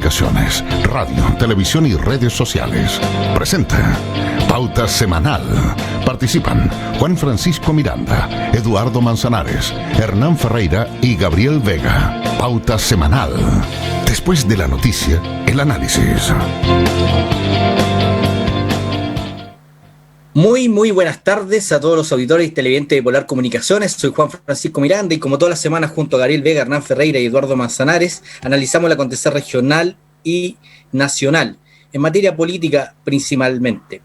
Comunicaciones, radio, televisión y redes sociales. Presenta Pauta Semanal. Participan Juan Francisco Miranda, Eduardo Manzanares, Hernán Ferreira y Gabriel Vega. Pauta Semanal. Después de la noticia, el análisis. Muy buenas tardes a todos los auditores y televidentes de Polar Comunicaciones. Soy Juan Francisco Miranda y como todas las semanas junto a Gabriel Vega, Hernán Ferreira y Eduardo Manzanares analizamos el acontecer regional y nacional, en materia política principalmente.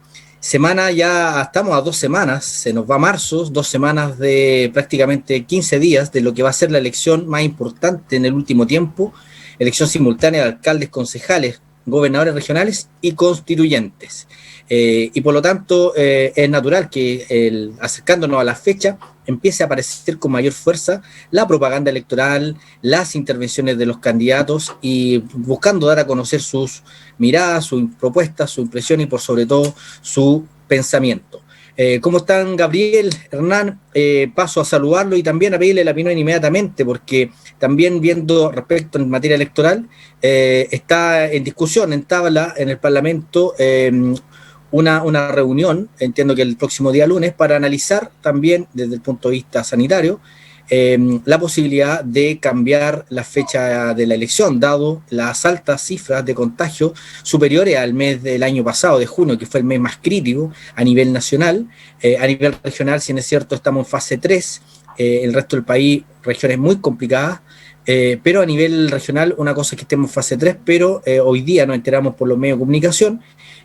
Ya estamos a 2 semanas, se nos va marzo, 2 semanas de prácticamente 15 días de lo que va a ser la elección más importante en el último tiempo, elección simultánea de alcaldes, concejales, gobernadores regionales y constituyentes. Y por lo tanto es natural que acercándonos a la fecha empiece a aparecer con mayor fuerza la propaganda electoral, las intervenciones de los candidatos y buscando dar a conocer sus miradas, sus propuestas, su impresión y por sobre todo su pensamiento. ¿Cómo están, Gabriel, Hernán? Paso a saludarlo y también a pedirle la opinión inmediatamente, porque también viendo respecto en materia electoral, está en discusión, en tabla en el Parlamento, una reunión, entiendo que el próximo día lunes, para analizar también desde el punto de vista sanitario la posibilidad de cambiar la fecha de la elección, dado las altas cifras de contagio superiores al mes del año pasado, de junio, que fue el mes más crítico a nivel nacional. A nivel regional, si no es cierto, estamos en fase 3, el resto del país, regiones muy complicadas, pero a nivel regional una cosa es que estemos en fase 3, pero hoy día nos enteramos por los medios de comunicación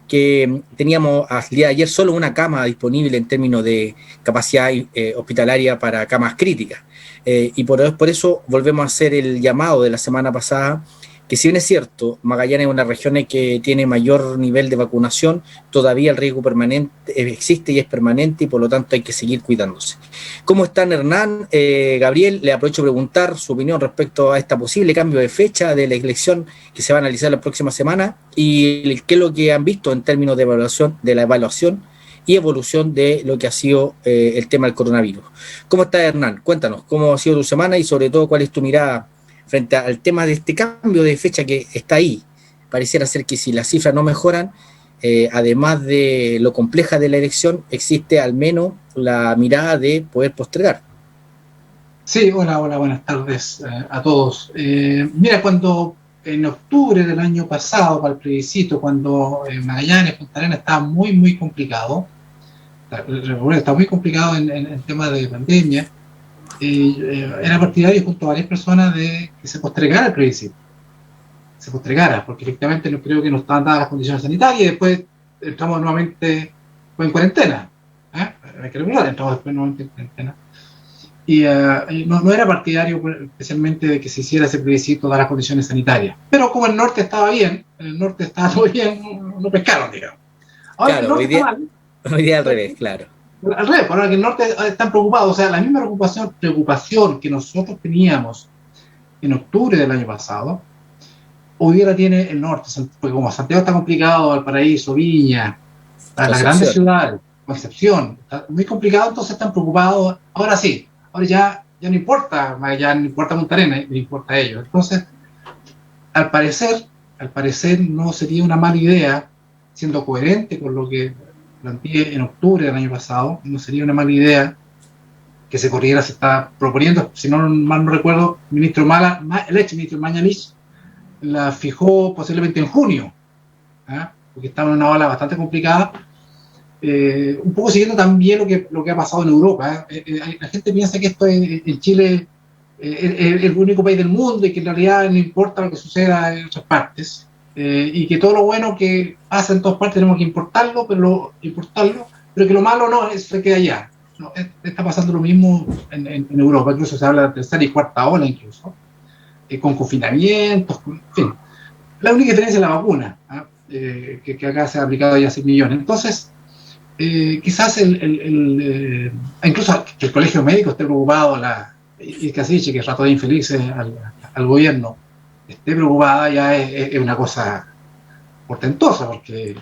que teníamos al día de ayer solo una cama disponible en términos de capacidad hospitalaria para camas críticas. Y por eso volvemos a hacer el llamado de la semana pasada, que si bien es cierto, Magallanes es una región que tiene mayor nivel de vacunación, todavía el riesgo permanente existe y es permanente y por lo tanto hay que seguir cuidándose. ¿Cómo están, Hernán? Gabriel, le aprovecho a preguntar su opinión respecto a esta posible cambio de fecha de la elección que se va a analizar la próxima semana y qué es lo que han visto en términos de la evaluación y evolución de lo que ha sido el tema del coronavirus. ¿Cómo está, Hernán? Cuéntanos, ¿cómo ha sido tu semana y sobre todo cuál es tu mirada frente al tema de este cambio de fecha que está ahí? Pareciera ser que si las cifras no mejoran, además de lo compleja de la elección, existe al menos la mirada de poder postergar. Sí, hola, buenas tardes a todos. Mira, cuando en octubre del año pasado, para el plebiscito, cuando Magallanes, Punta Arenas estaba muy complicado, está muy complicado en temas de pandemia, era partidario junto a varias personas de que se postergara el plebiscito. Se postergara, porque efectivamente no creo que no estaban dadas las condiciones sanitarias y después entramos nuevamente en cuarentena. Hay que recordar, entramos después nuevamente en cuarentena. Y no era partidario especialmente de que se hiciera ese plebiscito dadas las condiciones sanitarias. Pero como el norte estaba bien, todo bien, no pescaron, digamos. Ahora claro, hoy día al revés, claro. Al revés, ahora que el norte están preocupados, o sea, la misma preocupación que nosotros teníamos en octubre del año pasado, hoy día la tiene el norte, porque como Santiago está complicado, Valparaíso, Viña, las grandes ciudades, Concepción, está muy complicado, entonces están preocupados. Ahora sí, ahora ya no importa, ya no importa Punta Arenas, no importa a ellos. Entonces, al parecer no sería una mala idea, siendo coherente con lo que planteé en octubre del año pasado, no sería una mala idea que se corriera, se está proponiendo, si no mal no recuerdo, el ex ministro Mañalich la fijó posiblemente en junio, porque estaba en una ola bastante complicada, un poco siguiendo también lo que ha pasado en Europa. La gente piensa que esto en Chile es el único país del mundo y que en realidad no importa lo que suceda en otras partes. Y que todo lo bueno que pasa en todas partes tenemos que importarlo, pero que lo malo no, eso se queda allá. No, está pasando lo mismo en Europa, incluso se habla de tercera y cuarta ola incluso, con confinamientos, en fin. La única diferencia es la vacuna, que acá se ha aplicado ya 6 millones. Entonces, quizás incluso que el colegio médico esté preocupado, y Casiche, que trató de infeliz al gobierno, esté preocupada ya es una cosa portentosa, porque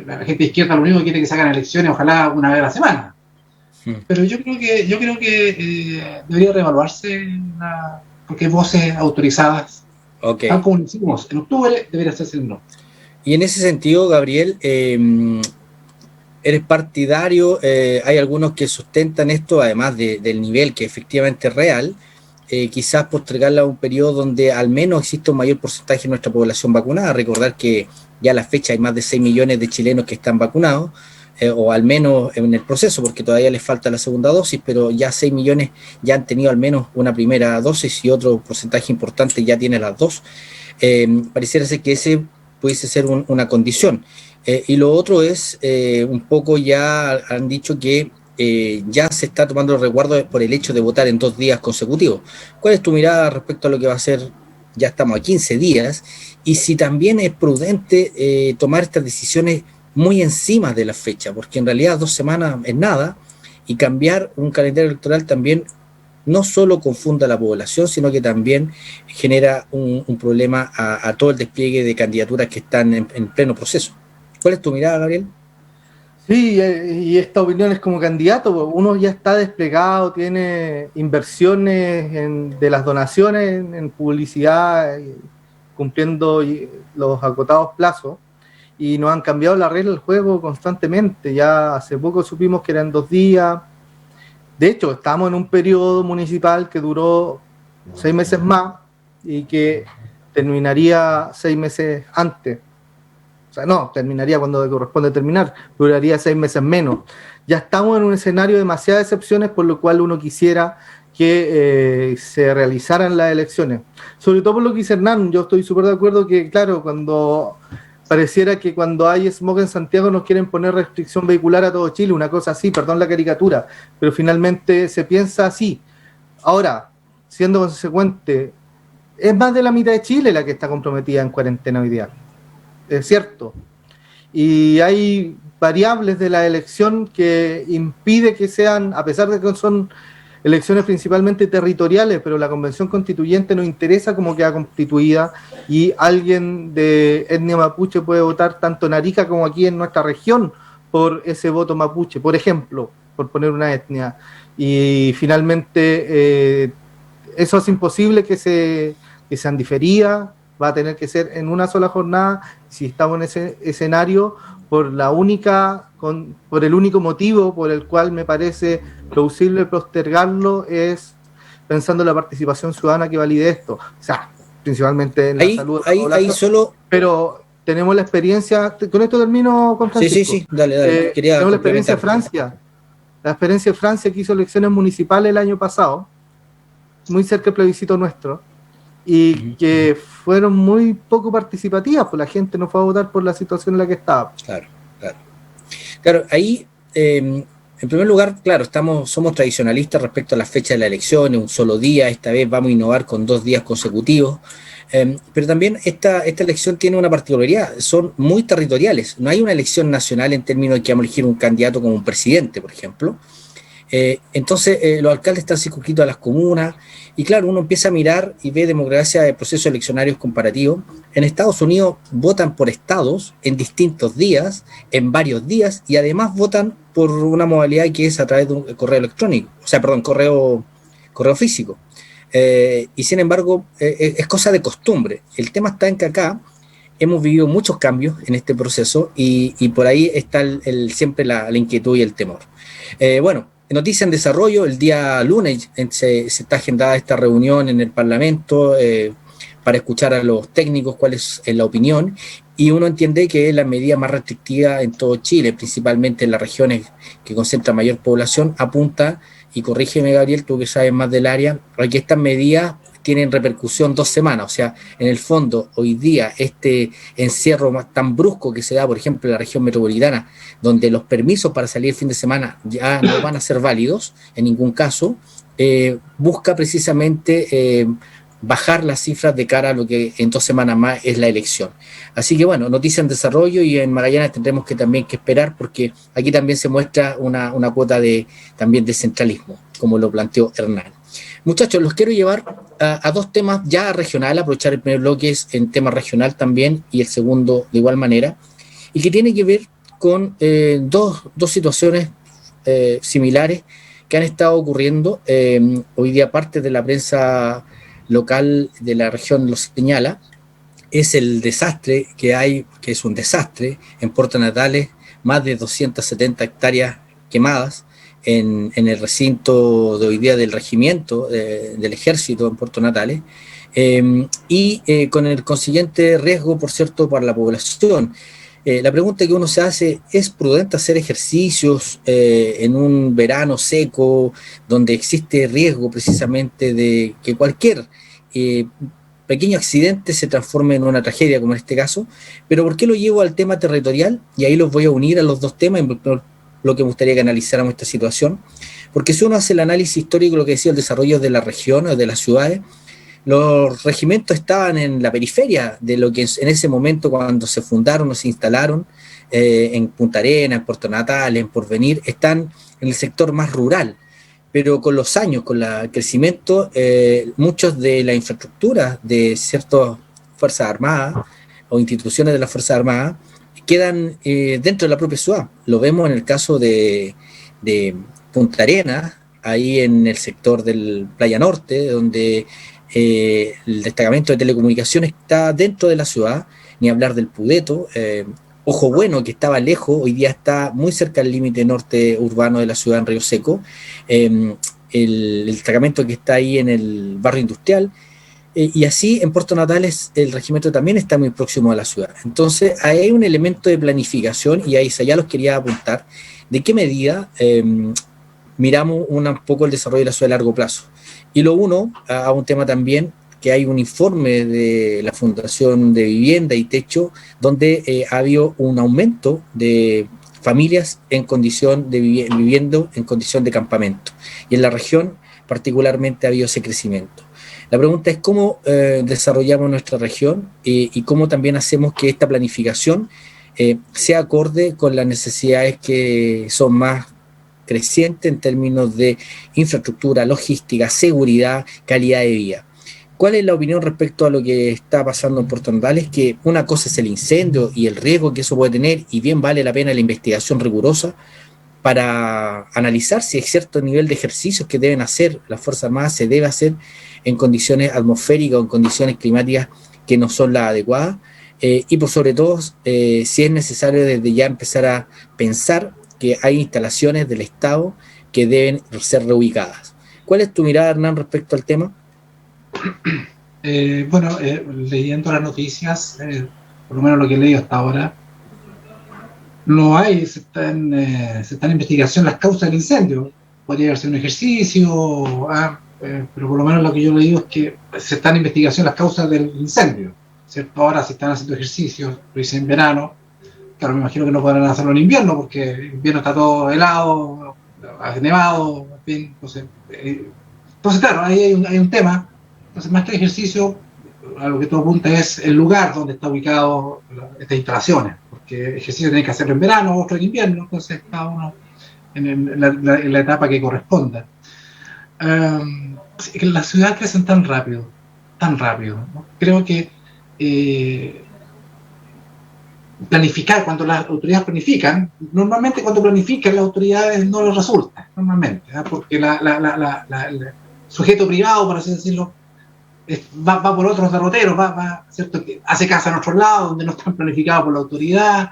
la gente de izquierda lo único que quiere es que se hagan elecciones, ojalá una vez a la semana. Pero yo creo que debería reevaluarse, porque hay voces autorizadas Ok. Como decimos, en octubre debería hacerse el norte. Y en ese sentido, Gabriel, eres partidario, hay algunos que sustentan esto, además del nivel que efectivamente es real, quizás postergarla a un periodo donde al menos exista un mayor porcentaje de nuestra población vacunada. Recordar que ya a la fecha hay más de 6 millones de chilenos que están vacunados, o al menos en el proceso, porque todavía les falta la segunda dosis, pero ya 6 millones ya han tenido al menos una primera dosis y otro porcentaje importante ya tiene las dos. Pareciera ser que ese pudiese ser una condición. Y lo otro es, un poco ya han dicho que ya se está tomando el resguardo por el hecho de votar en 2 días consecutivos. ¿Cuál es tu mirada respecto a lo que va a ser? Ya estamos a 15 días, y si también es prudente tomar estas decisiones muy encima de la fecha, porque en realidad 2 semanas es nada, y cambiar un calendario electoral también no solo confunda a la población, sino que también genera un problema a todo el despliegue de candidaturas que están en pleno proceso. ¿Cuál es tu mirada, Gabriel? Sí, y esta opinión es como candidato, uno ya está desplegado, tiene inversiones de las donaciones en publicidad, cumpliendo los acotados plazos, y nos han cambiado la regla del juego constantemente. Ya hace poco supimos que eran 2 días. De hecho, estamos en un periodo municipal que duró 6 meses más y que terminaría 6 meses antes. O sea, no, terminaría cuando corresponde terminar, duraría 6 meses menos. Ya estamos en un escenario de demasiadas excepciones, por lo cual uno quisiera que se realizaran las elecciones. Sobre todo por lo que dice Hernán, yo estoy súper de acuerdo que, claro, cuando pareciera que cuando hay smog en Santiago nos quieren poner restricción vehicular a todo Chile, una cosa así, perdón la caricatura, pero finalmente se piensa así. Ahora, siendo consecuente, es más de la mitad de Chile la que está comprometida en cuarentena hoy día. Es cierto. Y hay variables de la elección que impide que sean, a pesar de que son elecciones principalmente territoriales, pero la convención constituyente nos interesa cómo queda constituida, y alguien de etnia mapuche puede votar tanto en Arica como aquí en nuestra región por ese voto mapuche, por ejemplo, por poner una etnia. Y finalmente eso es imposible que sean diferidas, va a tener que ser en una sola jornada. Si estamos en ese escenario, por el único motivo por el cual me parece plausible postergarlo es pensando en la participación ciudadana que valide esto. O sea, principalmente en la salud de la población. Solo... Pero tenemos la experiencia, con esto termino, con Francisco. Sí, dale. Tenemos la experiencia de Francia. La experiencia de Francia, que hizo elecciones municipales el año pasado, muy cerca del plebiscito nuestro, y que fueron muy poco participativas, pues la gente no fue a votar por la situación en la que estaba. Claro, ahí, en primer lugar, claro, somos tradicionalistas respecto a la fecha de la elección, un solo día. Esta vez vamos a innovar con 2 días consecutivos, pero también esta elección tiene una particularidad: son muy territoriales. No hay una elección nacional en términos de que vamos a elegir un candidato como un presidente, por ejemplo. Entonces los alcaldes están circunscritos a las comunas, y claro, uno empieza a mirar y ve democracia de procesos eleccionarios comparativos. En Estados Unidos votan por estados en distintos días, en varios días, y además votan por una modalidad que es a través de un correo electrónico, correo físico. Y sin embargo, es cosa de costumbre. El tema está en que acá hemos vivido muchos cambios en este proceso, y por ahí está siempre la inquietud y el temor. Noticia en desarrollo: el día lunes se está agendada esta reunión en el Parlamento para escuchar a los técnicos cuál es la opinión, y uno entiende que la medida más restrictiva en todo Chile, principalmente en las regiones que concentran mayor población, apunta, y corrígeme Gabriel, tú que sabes más del área, a que estas medidas tienen repercusión 2 semanas. O sea, en el fondo, hoy día, este encierro tan brusco que se da, por ejemplo, en la región metropolitana, donde los permisos para salir el fin de semana ya no van a ser válidos en ningún caso, busca precisamente bajar las cifras de cara a lo que en 2 semanas más es la elección. Así que bueno, noticia en desarrollo, y en Magallanes tendremos también que esperar, porque aquí también se muestra una cuota también de centralismo, como lo planteó Hernán. Muchachos, los quiero llevar a 2 temas ya regionales, aprovechar el primer bloque es en tema regional también, y el segundo de igual manera, y que tiene que ver con dos situaciones similares que han estado ocurriendo. Hoy día parte de la prensa local de la región lo señala, es el desastre que hay, que es un desastre en Puerto Natales, más de 270 hectáreas quemadas en el recinto de hoy día del regimiento del ejército en Puerto Natales, con el consiguiente riesgo, por cierto, para la población. La pregunta que uno se hace, ¿es prudente hacer ejercicios en un verano seco donde existe riesgo precisamente de que cualquier pequeño accidente se transforme en una tragedia como en este caso? Pero ¿por qué lo llevo al tema territorial? Y ahí los voy a unir a los dos temas, lo que me gustaría que analizáramos esta situación, porque si uno hace el análisis histórico, lo que decía el desarrollo de la región o de las ciudades, los regimientos estaban en la periferia de lo que en ese momento, cuando se fundaron o se instalaron en Punta Arenas, en Puerto Natales, en Porvenir, están en el sector más rural. Pero con los años, con el crecimiento, muchos de la infraestructura de ciertas Fuerzas Armadas o instituciones de las Fuerzas Armadas quedan dentro de la propia ciudad. Lo vemos en el caso de Punta Arenas, ahí en el sector del Playa Norte, donde el destacamento de telecomunicaciones está dentro de la ciudad, ni hablar del Pudeto. Ojo Bueno, que estaba lejos, hoy día está muy cerca del límite norte urbano de la ciudad, en Río Seco. El destacamento que está ahí en el barrio industrial. Y así en Puerto Natales el regimiento también está muy próximo a la ciudad. Entonces ahí hay un elemento de planificación, y ahí ya los quería apuntar, de qué medida miramos un poco el desarrollo de la ciudad a largo plazo. Y lo uno a un tema también, que hay un informe de la Fundación de Vivienda y Techo, donde ha habido un aumento de familias en condición de viviendo en condición de campamento. Y en la región particularmente ha habido ese crecimiento. La pregunta es cómo desarrollamos nuestra región y cómo también hacemos que esta planificación sea acorde con las necesidades que son más crecientes en términos de infraestructura, logística, seguridad, calidad de vida. ¿Cuál es la opinión respecto a lo que está pasando en Puerto Natales? Que una cosa es el incendio y el riesgo que eso puede tener, y bien vale la pena la investigación rigurosa para analizar si hay cierto nivel de ejercicios que deben hacer las Fuerzas Armadas, se debe hacer en condiciones atmosféricas o en condiciones climáticas que no son las adecuadas, y por sobre todo si es necesario desde ya empezar a pensar que hay instalaciones del Estado que deben ser reubicadas. ¿Cuál es tu mirada, Hernán, respecto al tema? Leyendo las noticias, por lo menos lo que he leído hasta ahora, no hay, se está en investigación las causas del incendio. Podría haber sido un ejercicio, pero por lo menos lo que yo he leído es que se está en investigación las causas del incendio, ¿cierto? Ahora se están haciendo ejercicios, lo hice en verano. Claro, me imagino que no podrán hacerlo en invierno, porque en invierno está todo helado, nevado, en fin. Entonces claro, ahí hay un tema. Entonces, más que el ejercicio, a lo que todo apunta es el lugar donde está ubicado estas instalaciones, porque el ejercicio tiene que hacerlo en verano, otro en invierno, entonces cada uno en la etapa que corresponda. Las ciudades crecen tan rápido, ¿no? Creo que planificar, cuando las autoridades planifican, normalmente cuando planifican las autoridades no les resulta, normalmente, ¿eh? Porque el sujeto privado, por así decirlo, va por otros derroteros, ¿cierto? Que hace casa en otros lados donde no están planificados por la autoridad,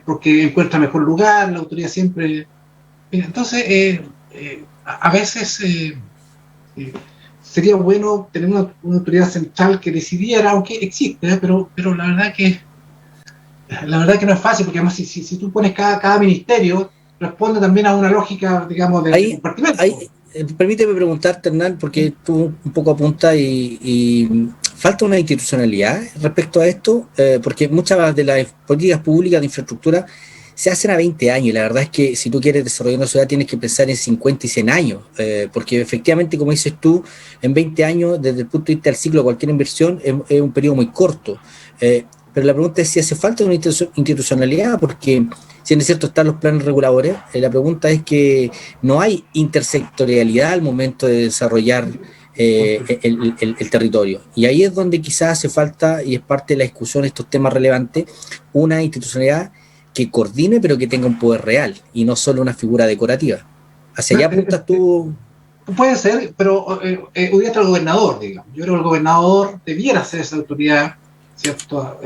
porque encuentra mejor lugar, la autoridad siempre. Entonces, a veces sería bueno tener una autoridad central que decidiera, aunque existe, pero la verdad que no es fácil, porque además si tú pones cada ministerio, responde también a una lógica, digamos, de compartimento. Permíteme preguntarte, Hernán, porque tú un poco apuntas y falta una institucionalidad respecto a esto, porque muchas de las políticas públicas de infraestructura se hacen a 20 años, y la verdad es que si tú quieres desarrollar una ciudad tienes que pensar en 50 y 100 años, porque efectivamente, como dices tú, en 20 años, desde el punto de vista del ciclo de cualquier inversión, es un periodo muy corto. Pero la pregunta es si hace falta una institucionalidad, porque si es cierto están los planes reguladores, la pregunta es que no hay intersectorialidad al momento de desarrollar el territorio. Y ahí es donde quizás hace falta, y es parte de la discusión de estos temas relevantes, una institucionalidad que coordine pero que tenga un poder real y no solo una figura decorativa. ¿Hacia allá apuntas tú? Puede ser, pero hoy día está el gobernador, digamos. Yo creo que el gobernador debiera ser esa autoridad, ¿cierto?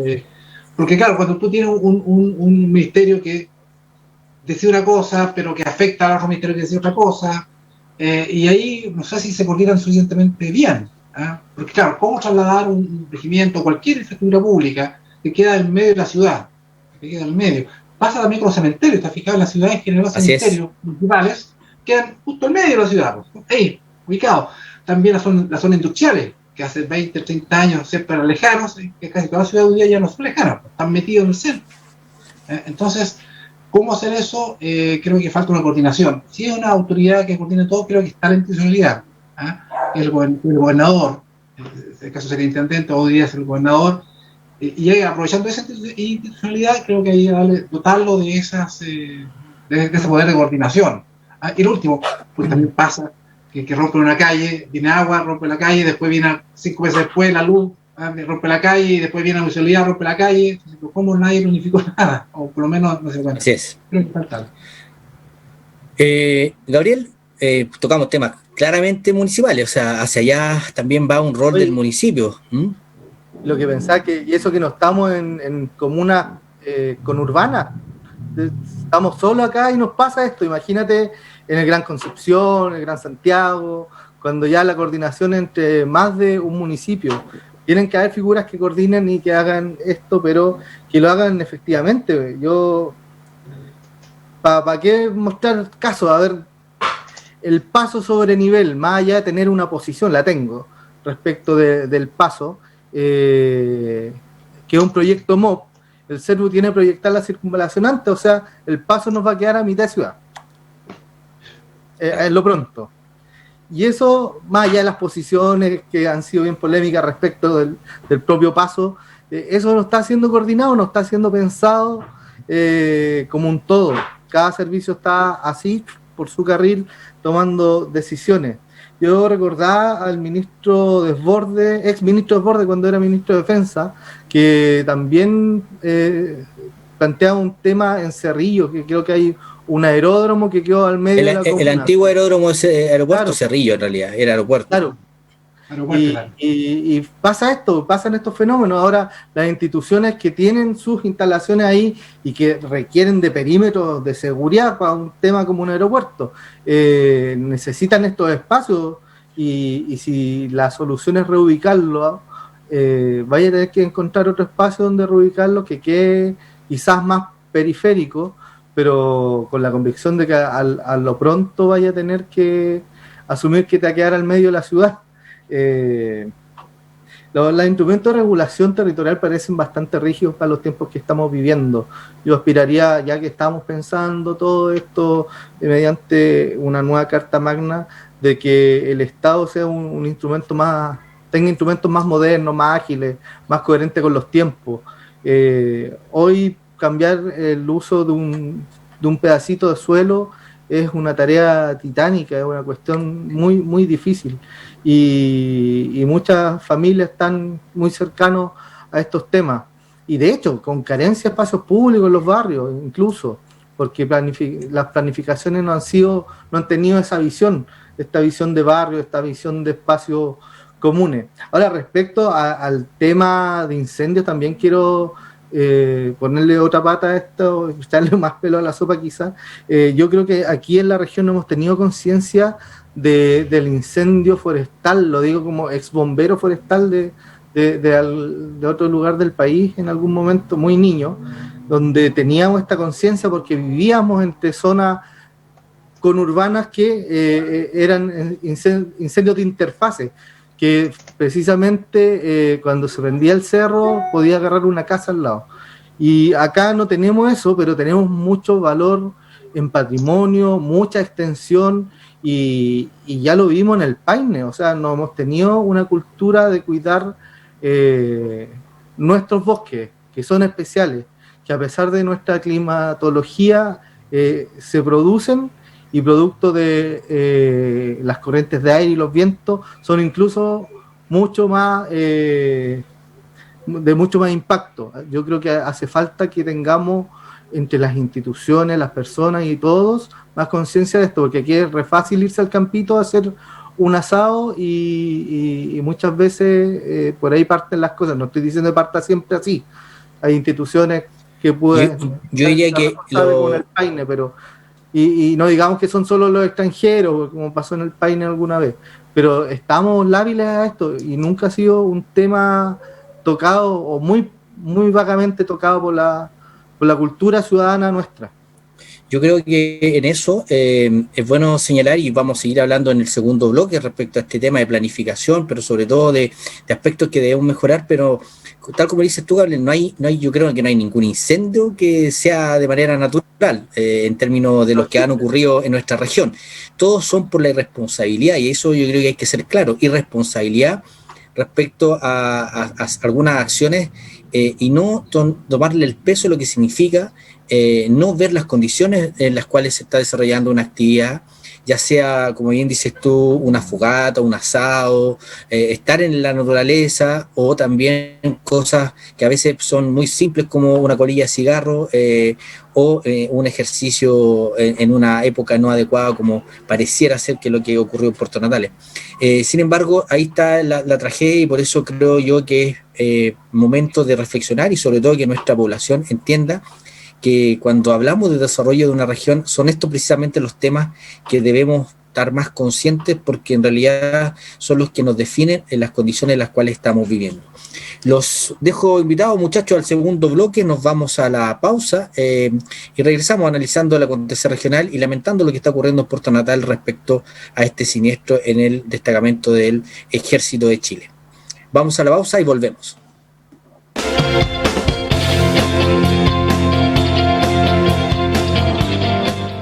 Porque claro, cuando tú tienes un ministerio que decide una cosa, pero que afecta a otro ministerio que decide otra cosa, y ahí no sé si se coordinan suficientemente bien. ¿Ah? Porque claro, ¿cómo trasladar un regimiento, cualquier infraestructura pública que queda en medio de la ciudad? Que queda en el medio. Pasa también con los cementerios, está fijado en las ciudades que los cementerios municipales quedan justo en medio de la ciudad, pues, ahí, ubicados. También las zonas industriales, que hace 20, 30 años siempre eran lejanos, que casi toda la ciudad hoy día ya no son lejanas, pues, están metidos en el centro. Entonces, ¿cómo hacer eso? Creo que falta una coordinación. Si es una autoridad que coordine todo, creo que está la institucionalidad. El gobernador, en este caso sería el intendente, hoy día es el gobernador, y aprovechando esa institucionalidad, creo que hay que dotarlo de ese poder de coordinación. Y lo último, pues también pasa que rompe una calle, viene agua, rompe la calle, después viene 5 meses después la luz, rompe la calle, y después viene la municipalidad, rompe la calle. Entonces, ¿cómo nadie planificó nada? O por lo menos no se cuenta. Así es. Creo que falta. Gabriel, tocamos temas claramente municipales, o sea, hacia allá también va un rol del municipio. Lo que pensaba y eso que no estamos en comunas conurbanas, estamos solo acá y nos pasa esto. Imagínate en el Gran Concepción, el Gran Santiago, cuando ya la coordinación entre más de un municipio, tienen que haber figuras que coordinen y que hagan esto, pero que lo hagan efectivamente. Yo, ¿para qué mostrar casos? A ver, el paso sobre nivel, más allá de tener una posición, la tengo respecto del paso, que es un proyecto MOP. El CERVU tiene que proyectar la circunvalación antes, o sea, el paso nos va a quedar a mitad de ciudad. En lo pronto. Y eso, más allá de las posiciones que han sido bien polémicas respecto del propio paso, eso no está siendo coordinado, no está siendo pensado como un todo. Cada servicio está así, por su carril, tomando decisiones. Yo recordaba al ministro Desbordes, ex ministro Desbordes, cuando era ministro de Defensa, que también planteaba un tema en Cerrillo, que creo que hay un aeródromo que quedó al medio de la comuna. El antiguo aeropuerto, claro. Cerrillo, en realidad, era aeropuerto. Claro. Y pasa esto, pasan estos fenómenos. Ahora las instituciones que tienen sus instalaciones ahí y que requieren de perímetros de seguridad para un tema como un aeropuerto, necesitan estos espacios, y si la solución es reubicarlo, vaya a tener que encontrar otro espacio donde reubicarlo que quede quizás más periférico, pero con la convicción de que a lo pronto vaya a tener que asumir que te va a quedar al medio de la ciudad. Los instrumentos de regulación territorial parecen bastante rígidos para los tiempos que estamos viviendo. Yo aspiraría, ya que estamos pensando todo esto mediante una nueva Carta Magna, de que el Estado sea un instrumento más, tenga instrumentos más modernos, más ágiles, más coherentes con los tiempos. Hoy cambiar el uso de un pedacito de suelo es una tarea titánica, es una cuestión muy, muy difícil. Y muchas familias están muy cercanos a estos temas. Y de hecho, con carencia de espacios públicos en los barrios, incluso, porque las planificaciones no han tenido esa visión, esta visión de barrio, esta visión de espacios comunes. Ahora, respecto al tema de incendios, también quiero ponerle otra pata a esto, echarle más pelo a la sopa quizás. Yo creo que aquí en la región no hemos tenido conciencia del incendio forestal, lo digo como ex bombero forestal de otro lugar del país, en algún momento muy niño, donde teníamos esta conciencia porque vivíamos entre zonas conurbanas que eran incendios de interfase, que precisamente cuando se prendía el cerro podía agarrar una casa al lado. Y acá no tenemos eso, pero tenemos mucho valor en patrimonio, mucha extensión, y ya lo vimos en el Paine. O sea, no hemos tenido una cultura de cuidar nuestros bosques, que son especiales, que a pesar de nuestra climatología se producen, y producto de las corrientes de aire y los vientos son incluso mucho más de mucho más impacto. Yo creo que hace falta que tengamos entre las instituciones, las personas y todos, más conciencia de esto, porque aquí es re fácil irse al campito a hacer un asado y muchas veces por ahí parten las cosas. No estoy diciendo que parta siempre así. Hay instituciones que pueden... Yo diría que con el Paine, pero y no digamos que son solo los extranjeros, como pasó en el Paine alguna vez, pero estamos lábiles a esto y nunca ha sido un tema tocado o muy, muy vagamente tocado por la cultura ciudadana nuestra. Yo creo que en eso es bueno señalar, y vamos a seguir hablando en el segundo bloque respecto a este tema de planificación, pero sobre todo de aspectos que debemos mejorar, pero tal como dices tú, Gabriel, yo creo que no hay ningún incendio que sea de manera natural en términos de los que han ocurrido en nuestra región. Todos son por la irresponsabilidad, y eso yo creo que hay que ser claro, irresponsabilidad respecto a algunas acciones y no tomarle el peso de lo que significa no ver las condiciones en las cuales se está desarrollando una actividad, ya sea, como bien dices tú, una fogata, un asado, estar en la naturaleza, o también cosas que a veces son muy simples como una colilla de cigarro o un ejercicio en una época no adecuada como pareciera ser que lo que ocurrió en Puerto Natales. Sin embargo, ahí está la tragedia, y por eso creo yo que es momento de reflexionar y sobre todo que nuestra población entienda que cuando hablamos de desarrollo de una región, son estos precisamente los temas que debemos estar más conscientes, porque en realidad son los que nos definen en las condiciones en las cuales estamos viviendo. Los dejo invitados, muchachos, al segundo bloque. Nos vamos a la pausa y regresamos analizando el acontecer regional y lamentando lo que está ocurriendo en Puerto Natal respecto a este siniestro en el destacamento del Ejército de Chile. Vamos a la pausa y volvemos.